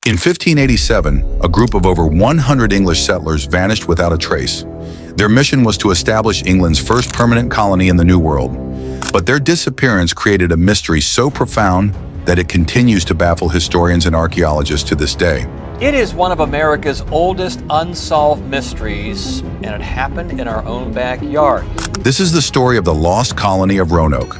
In 1587, a group of over 100 English settlers vanished without a trace. Their mission was to establish England's first permanent colony in the New World. But their disappearance created a mystery so profound that it continues to baffle historians and archaeologists to this day. It is one of America's oldest unsolved mysteries, and it happened in our own backyard. This is the story of the Lost Colony of Roanoke,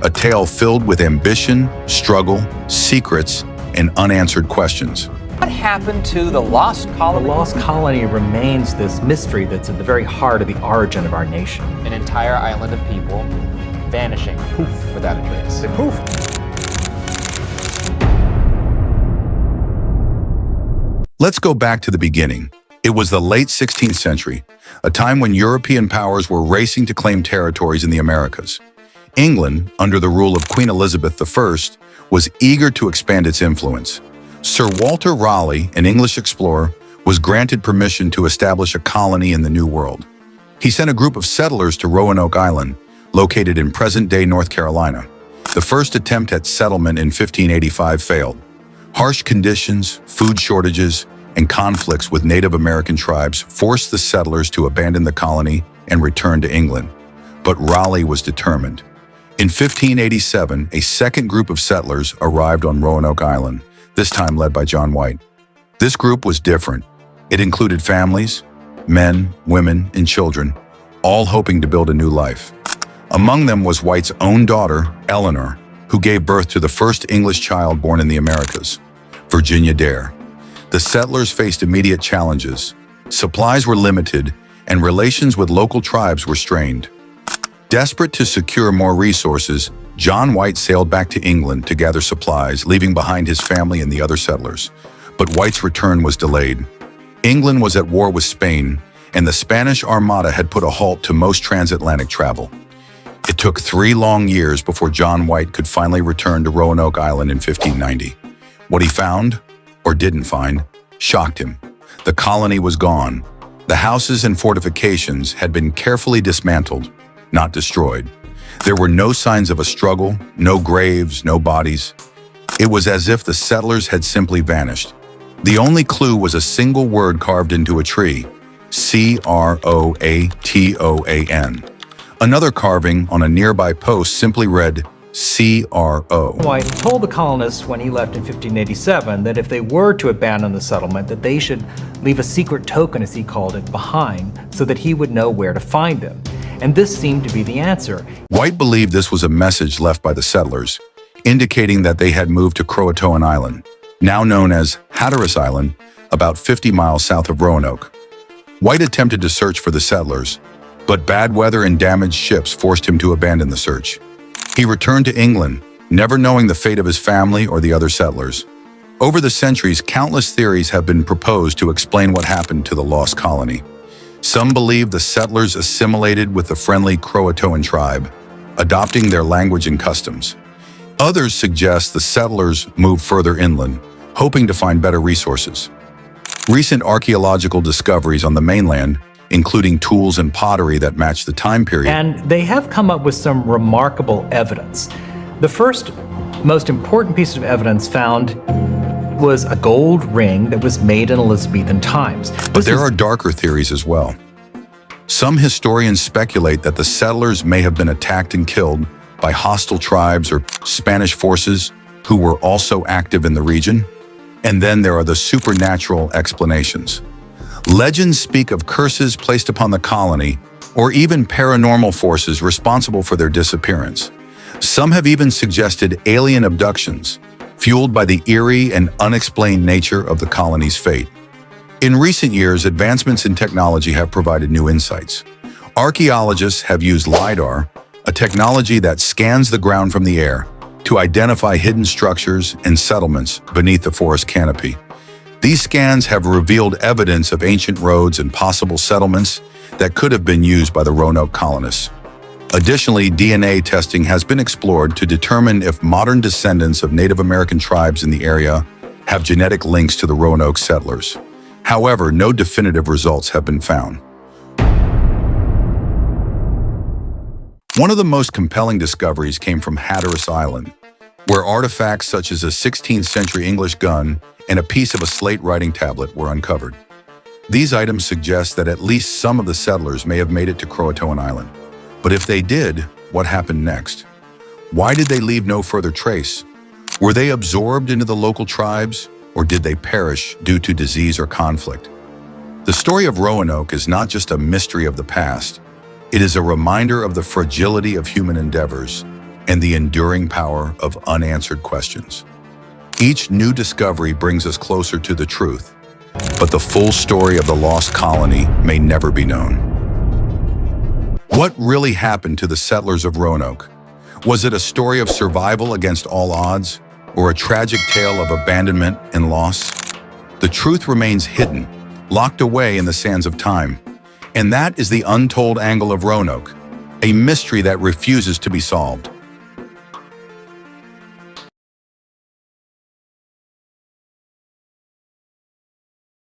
a tale filled with ambition, struggle, secrets, and unanswered questions. What happened to the Lost Colony? The Lost Colony remains this mystery that's at the very heart of the origin of our nation. An entire island of people vanishing, poof, without a trace. Poof. Let's go back to the beginning. It was the late 16th century, a time when European powers were racing to claim territories in the Americas. England, under the rule of Queen Elizabeth I, was eager to expand its influence. Sir Walter Raleigh, an English explorer, was granted permission to establish a colony in the New World. He sent a group of settlers to Roanoke Island, located in present-day North Carolina. The first attempt at settlement in 1585 failed. Harsh conditions, food shortages, and conflicts with Native American tribes forced the settlers to abandon the colony and return to England. But Raleigh was determined. In 1587, a second group of settlers arrived on Roanoke Island, this time led by John White. This group was different. It included families, men, women, and children, all hoping to build a new life. Among them was White's own daughter, Eleanor, who gave birth to the first English child born in the Americas, Virginia Dare. The settlers faced immediate challenges. Supplies were limited, and relations with local tribes were strained. Desperate to secure more resources, John White sailed back to England to gather supplies, leaving behind his family and the other settlers. But White's return was delayed. England was at war with Spain, and the Spanish Armada had put a halt to most transatlantic travel. It took 3 long years before John White could finally return to Roanoke Island in 1590. What he found, or didn't find, shocked him. The colony was gone. The houses and fortifications had been carefully dismantled, not destroyed. There were no signs of a struggle, no graves, no bodies. It was as if the settlers had simply vanished. The only clue was a single word carved into a tree, CROATOAN. Another carving on a nearby post simply read, CRO. White told the colonists when he left in 1587 that if they were to abandon the settlement, that they should leave a secret token, as he called it, behind so that he would know where to find them. And this seemed to be the answer. White believed this was a message left by the settlers, indicating that they had moved to CROATOAN Island, now known as Hatteras Island, about 50 miles south of Roanoke. White attempted to search for the settlers, but bad weather and damaged ships forced him to abandon the search. He returned to England, never knowing the fate of his family or the other settlers. Over the centuries, countless theories have been proposed to explain what happened to the lost colony. Some believe the settlers assimilated with the friendly CROATOAN tribe, adopting their language and customs. Others suggest the settlers moved further inland, hoping to find better resources. Recent archaeological discoveries on the mainland, including tools and pottery that match the time period. And they have come up with some remarkable evidence. The first, most important piece of evidence found was a gold ring that was made in Elizabethan times. But there are darker theories as well. Some historians speculate that the settlers may have been attacked and killed by hostile tribes or Spanish forces who were also active in the region. And then there are the supernatural explanations. Legends speak of curses placed upon the colony, or even paranormal forces responsible for their disappearance. Some have even suggested alien abductions, fueled by the eerie and unexplained nature of the colony's fate. In recent years, advancements in technology have provided new insights. Archaeologists have used LIDAR, a technology that scans the ground from the air, to identify hidden structures and settlements beneath the forest canopy. These scans have revealed evidence of ancient roads and possible settlements that could have been used by the Roanoke colonists. Additionally, DNA testing has been explored to determine if modern descendants of Native American tribes in the area have genetic links to the Roanoke settlers. However, no definitive results have been found. One of the most compelling discoveries came from Hatteras Island, where artifacts such as a 16th century English gun and a piece of a slate writing tablet were uncovered. These items suggest that at least some of the settlers may have made it to CROATOAN Island. But if they did, what happened next? Why did they leave no further trace? Were they absorbed into the local tribes, or did they perish due to disease or conflict? The story of Roanoke is not just a mystery of the past. It is a reminder of the fragility of human endeavors and the enduring power of unanswered questions. Each new discovery brings us closer to the truth, but the full story of the lost colony may never be known. What really happened to the settlers of Roanoke? Was it a story of survival against all odds, or a tragic tale of abandonment and loss? The truth remains hidden, locked away in the sands of time. And that is the untold angle of Roanoke, a mystery that refuses to be solved.